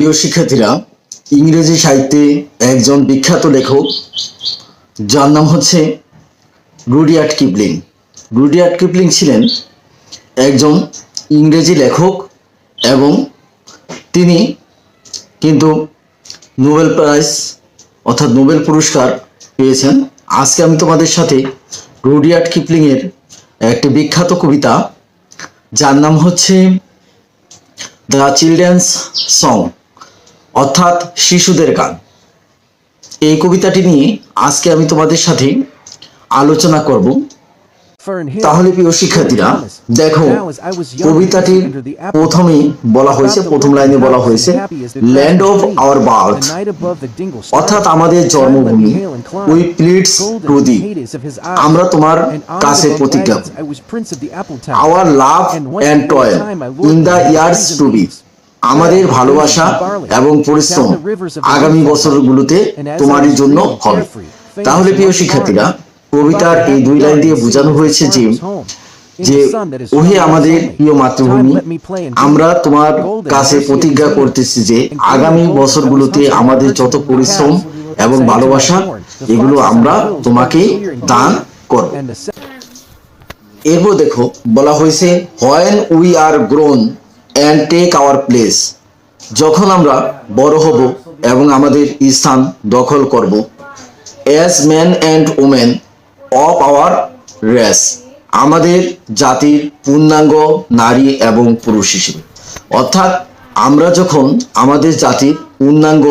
প্রিয় শিক্ষার্থীরা, ইংরেজি সাহিত্যে একজন বিখ্যাত লেখক যার নাম হচ্ছে রুডিয়ার্ড কিপলিং। রুডিয়ার্ড কিপলিং ছিলেন একজন ইংরেজি লেখক এবং তিনি কিন্তু নোবেল প্রাইজ অর্থাৎ নোবেল পুরস্কার পেয়েছেন। আজকে আমি তোমাদের সাথে রুডিয়ার্ড কিপলিংয়ের একটি বিখ্যাত কবিতা যার নাম হচ্ছে দ্য চিলড্রেন্স সং অর্থাৎ শিশুদের গান, এই কবিতাটি নিয়ে আজকে আমি তোমাদের সাথে আলোচনা করব। তাহলে প্রিয় শিক্ষার্থীরা দেখো, কবিতাটির প্রথমেই বলা হয়েছে, প্রথম লাইনে বলা হয়েছে ল্যান্ড অফ আওয়ার বার্থ অর্থাৎ আমাদের জন্মভূমি, উই প্লিডস টু দি, আমরা তোমার কাছে প্রতিজ্ঞা, our love and toil in the years to be, আমাদের ভালোবাসা এবং পরিশ্রম আগামী বছরগুলোতে তোমারই জন্য হবে। তাহলে প্রিয় শিক্ষার্থীরা, কবিতার এই দুই লাইন দিয়ে বোঝানো হয়েছে যে ওহে আমাদের প্রিয় মাতৃভূমি, আমরা তোমার কাছে প্রতিজ্ঞা করতেছি যে আগামী বছরগুলোতে আমাদের যত পরিশ্রম এবং ভালোবাসা এগুলো আমরা তোমাকে দান করব। এরপর দেখো বলা হয়েছে when we are grown and take our place, যখন আমরা বড় হব এবং আমাদের স্থান দখল করব, as man and women of our race, আমাদের জাতির পূর্ণাঙ্গ নারী এবং পুরুষ হিসেবে, অর্থাৎ আমরা যখন আমাদের জাতির পূর্ণাঙ্গ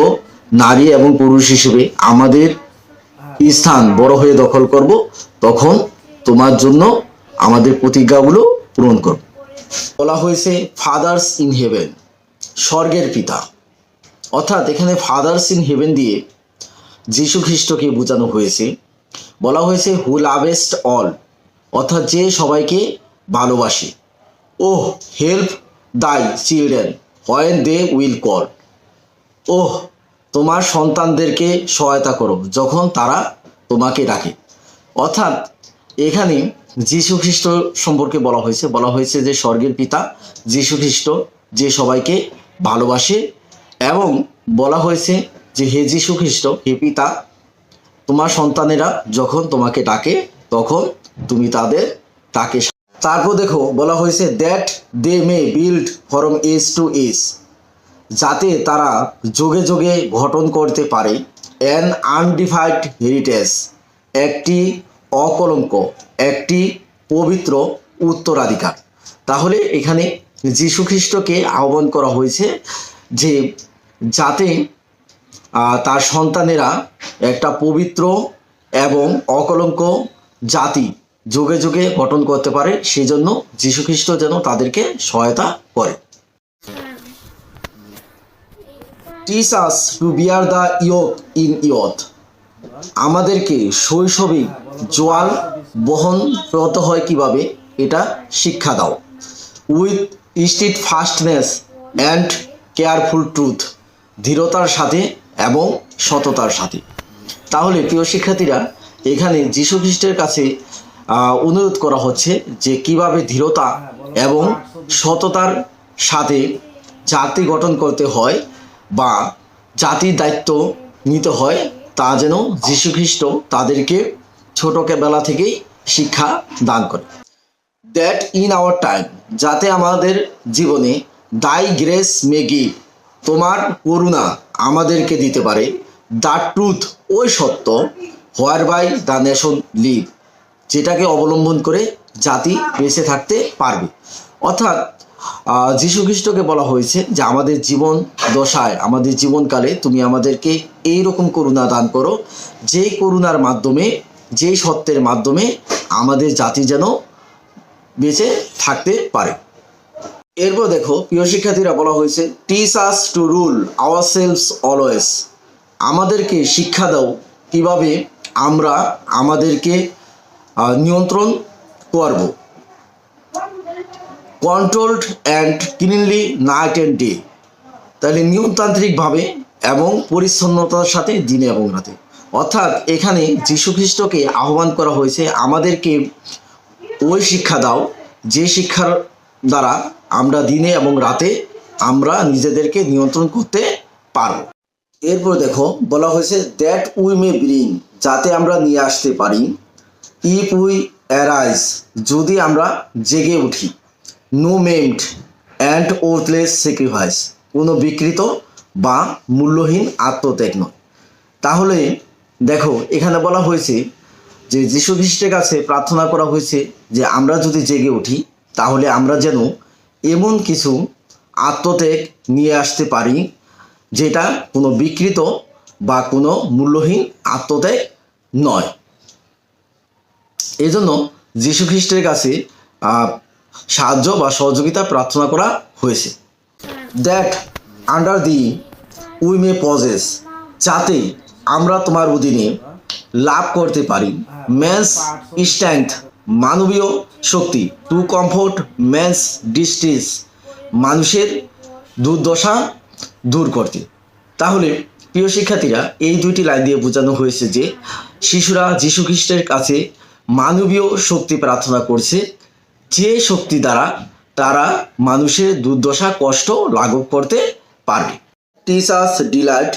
নারী এবং পুরুষ হিসেবে আমাদের স্থান বড় হয়ে দখল করব, তখন তোমার জন্য আমাদের প্রতিজ্ঞাগুলো পূরণ করব। বলা হয়েছে ফাদার্স ইন হেভেন, স্বর্গের পিতা, অর্থাৎ এখানে ফাদার্স ইন হেভেন দিয়ে যীশু খ্রিস্টকে বোঝানো হয়েছে। বলা হয়েছে হু লাভেস্ট অল, অর্থাৎ যে সবাইকে ভালোবাসে। Oh help thy children when they will call, oh তোমার সন্তানদেরকে সহায়তা করো যখন তারা তোমাকে ডাকে। অর্থাৎ এখানে যীশু খ্রিস্ট সম্পর্কে বলা হয়েছে যে স্বর্গের পিতা যীশু খ্রিস্ট যে সবাইকে ভালোবাসে, এবং বলা হয়েছে যে হে যীশু খ্রিস্ট, হে পিতা, তোমার সন্তানেরা যখন তোমাকে ডাকে তখন তুমি তাদের ডাকে। তারপর দেখো বলা হয়েছে that they may build from age to age, যাতে তারা যুগে যুগে গঠন করতে পারে অ্যান আনডিফাইড হেরিটেজ, একটি অকলঙ্ক, একটি পবিত্র উত্তরাধিকার। তাহলে এখানে যীশু খ্রিস্টকে আহ্বান করা হয়েছে যে যাতে তার সন্তানেরা একটা পবিত্র এবং অকলঙ্ক জাতি যুগে যুগে গঠন করতে পারে, সেজন্য যীশু খ্রিস্ট যেন তাদেরকে সহায়তা করে। Teach us to bear the yoke in youth, আমাদেরকে শৈশবে জোয়াল বহন করতে হয় কিভাবে এটা শিক্ষা দাও। With steadfastness and careful truth, ধীরতার সাথে এবং সততার সাথে। তাহলে প্রিয় শিক্ষার্থীরা, এখানে যীশু খ্রিস্টের কাছে অনুরোধ করা হচ্ছে যে কিভাবে ধীরতা এবং সততার সাথে জাতি গঠন করতে হয় বা জাতির দায়িত্ব নিতে হয়, তা যেন যীশু খ্রিস্ট তাদেরকে ছোটবেলা থেকেই শিক্ষা দান করে। দ্যাট ইন আওয়ার টাইম, যাতে আমাদের জীবনে দাই গ্রেস মে গিভ, তোমার করুণা আমাদেরকে দিতে পারে, দ্য ট্রুথ, ওই সত্য, হোয়ার বাই দ্য নেশন লিভ, যেটাকে অবলম্বন করে জাতি বেঁচে থাকতে পারবে। অর্থাৎ যীশু খ্রিস্টকে বলা হয়েছে যে আমাদের জীবন দশায়, আমাদের জীবনকালে তুমি আমাদেরকে এই রকম করুণা দান করো, যেই করুণার মাধ্যমে, যেই সত্যের মাধ্যমে আমাদের জাতি যেন বেঁচে থাকতে পারে। এরপর দেখো প্রিয় শিক্ষার্থীরা, বলা হয়েছে teach us to rule ourselves always, আমাদেরকে শিক্ষা দাও কিভাবে আমরা আমাদেরকে নিয়ন্ত্রণ করব। Controlled and cleanly night and day, তাহলে নিয়মতান্ত্রিকভাবে এবং পরিচ্ছন্নতার সাথে দিনে এবং রাতে। অর্থাৎ এখানে যীশু খ্রিস্টকে আহ্বান করা হয়েছে আমাদেরকে ওই শিক্ষা দাও যে শিক্ষার দ্বারা আমরা দিনে এবং রাতে আমরা নিজেদেরকে নিয়ন্ত্রণ করতে পারো। এরপর দেখো বলা হয়েছে দ্যাট উই মে ব্রিং, যাতে আমরা নিয়ে আসতে পারি, ইফ উই অ্যারাইজ, যদি আমরা জেগে উঠি, নো মেমড অ্যান্ড ওর্থলেস স্যাক্রিফাইস, কোনো বিকৃত বা মূল্যহীন আত্মত্যাগ নয়। তাহলে দেখো এখানে বলা হয়েছে যে যীশু খ্রিস্টের কাছে প্রার্থনা করা হয়েছে যে আমরা যদি জেগে উঠি তাহলে আমরা যেন এমন কিছু আত্মত্যাগ নিয়ে আসতে পারি যেটা কোনো বিকৃত বা কোনো মূল্যহীন আত্মত্যাগ নয়। এই জন্য যীশু খ্রিস্টের কাছে সাহায্য বা সহযোগিতা প্রার্থনা করা হয়েছে। That under thee we may possess, যাতে আমরা তোমার অধীনে লাভ করতে পারি, ম্যানস স্ট্রেংথ, মানবীয় শক্তি, টু কমফোর্ট ম্যানস ডিস্ট্রেস, মানুষের দুর্দশা দূর করতে। তাহলে প্রিয় শিক্ষার্থীরা, এই দুইটি লাইন দিয়ে বোঝানো হয়েছে যে শিশুরা যীশু খ্রিস্টের কাছে মানবীয় শক্তি প্রার্থনা করছে, যে শক্তি দ্বারা তারা মানুষের দুর্দশা কষ্ট লাঘব করতে পারবে। Teach us delight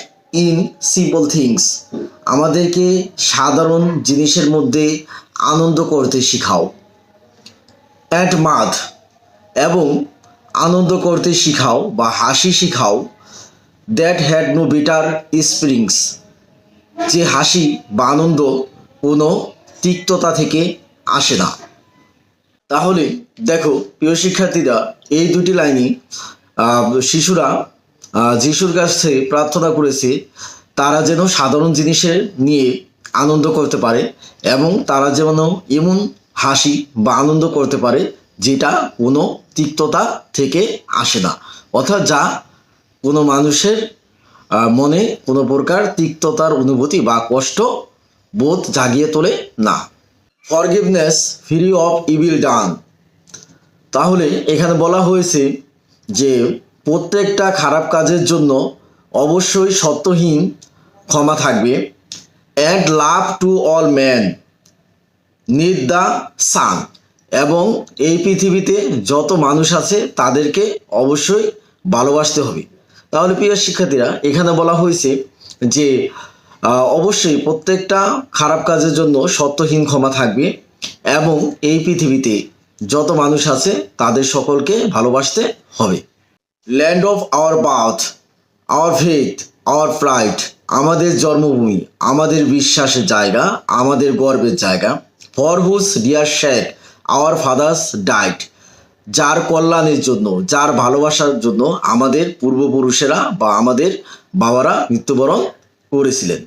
in simple things, আমাদেরকে সাধারণ জিনিসের মধ্যে আনন্দ করতে শিখাও। অ্যাট মাথ, এবং আনন্দ করতে শিখাও বা হাসি শিখাও। That had no bitter springs, যে হাসি বা আনন্দ কোনো তিক্ততা থেকে আসে না। তাহলে দেখো প্রিয় শিক্ষার্থীরা, এই দুটি লাইনই শিশুরা যিশুর কাছে প্রার্থনা করেছে তারা যেন সাধারণ জিনিসের নিয়ে আনন্দ করতে পারে এবং তারা যেন এমন হাসি বা আনন্দ করতে পারে যেটা কোনো তিক্ততা থেকে আসে না, অর্থাৎ যা কোনো মানুষের মনে কোনো প্রকার তিক্ততার অনুভূতি বা কষ্ট বোধ জাগিয়ে তোলে না। ফরগিভনেস ফ্রি অফ ইভিল ডান, তাহলে এখানে বলা হয়েছে যে প্রত্যেকটা খারাপ কাজের জন্য অবশ্যই সত্যহীন ক্ষমা থাকবে। And love to all man need the sun, এবং এই পৃথিবীতে যত মানুষ আছে তাদেরকে অবশ্যই ভালোবাসতে হবে। তাহলে প্রিয় শিক্ষার্থীরা, এখানে বলা হয়েছে যে অবশ্যই প্রত্যেকটা খারাপ কাজের জন্য সত্যহীন ক্ষমা থাকবে এবং এই পৃথিবীতে যত মানুষ আছে তাদের সকলকে ভালোবাসতে হবে। Land of our birth, our faith, our pride, আমাদের জন্মভূমি, আমাদের বিশ্বাসের জায়গা, আমাদের গর্বের জায়গা। For whose dear sake our fathers died, যার কল্যাণের জন্য, যার ভালোবাসার জন্য আমাদের পূর্বপুরুষেরা বা আমাদের বাবারা মৃত্যুবরণ করেছিলেন।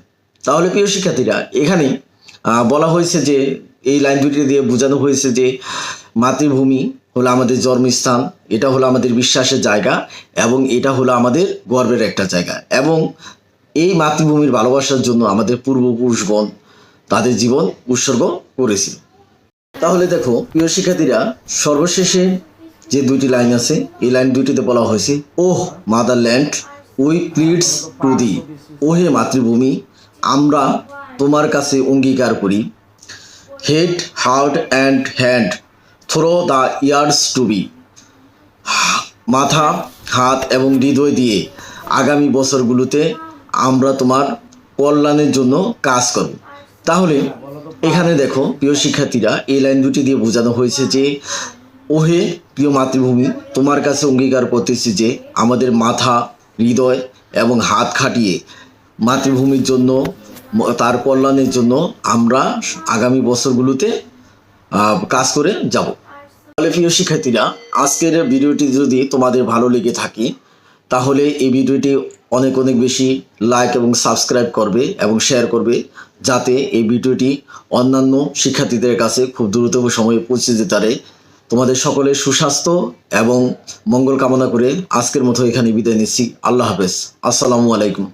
তাহলে প্রিয় শিক্ষার্থীরা, এখানে বলা হয়েছে যে এই লাইন দুটি দিয়ে বোঝানো হয়েছে যে মাতৃভূমি হলো আমাদের জন্মস্থান, এটা হলো আমাদের বিশ্বাসের জায়গা এবং এটা হলো আমাদের গর্বের একটা জায়গা, এবং এই মাতৃভূমির ভালোবাসার জন্য আমাদের পূর্বপুরুষগণ তাদের জীবন উৎসর্গ করেছিল। তাহলে দেখো প্রিয় শিক্ষার্থীরা, সর্বশেষে যে দুইটি লাইন আছে এই লাইন দুইটিতে বলা হয়েছে oh motherland we pledge to thee, ওহে মাতৃভূমি আমরা তোমার কাছে অঙ্গীকার করি। Head heart and hand through the years to be, মাথা হাত এবং হৃদয় দিয়ে আগামী বছরগুলোতে আমরা তোমার কল্যাণের জন্য কাজ করব। তাহলে এখানে দেখো প্রিয় শিক্ষার্থীরা, এই লাইন দুটি দিয়ে বোঝানো হয়েছে যে ওহে প্রিয় মাতৃভূমি, তোমার কাছে অঙ্গীকার করতেছি যে আমাদের মাথা হৃদয় এবং হাত খাটিয়ে মাতৃভূমির জন্য, তার কল্যাণের জন্য আমরা আগামী বছরগুলোতে কাজ করে যাব। তাহলে প্রিয় শিক্ষার্থীরা, আজকের ভিডিওটি যদি তোমাদের ভালো লেগে থাকে তাহলে এই ভিডিওটি অনেক অনেক বেশি লাইক এবং সাবস্ক্রাইব করবে এবং শেয়ার করবে, যাতে এই ভিডিওটি অন্যান্য শিক্ষার্থীদের কাছে খুব দ্রুততম সময়ে পৌঁছে যেতে পারে। তোমাদের সকলের সুস্বাস্থ্য এবং মঙ্গল কামনা করে আজকের মতো এখানে বিদায় নিচ্ছি। আল্লাহ হাফেজ। আসসালামু আলাইকুম।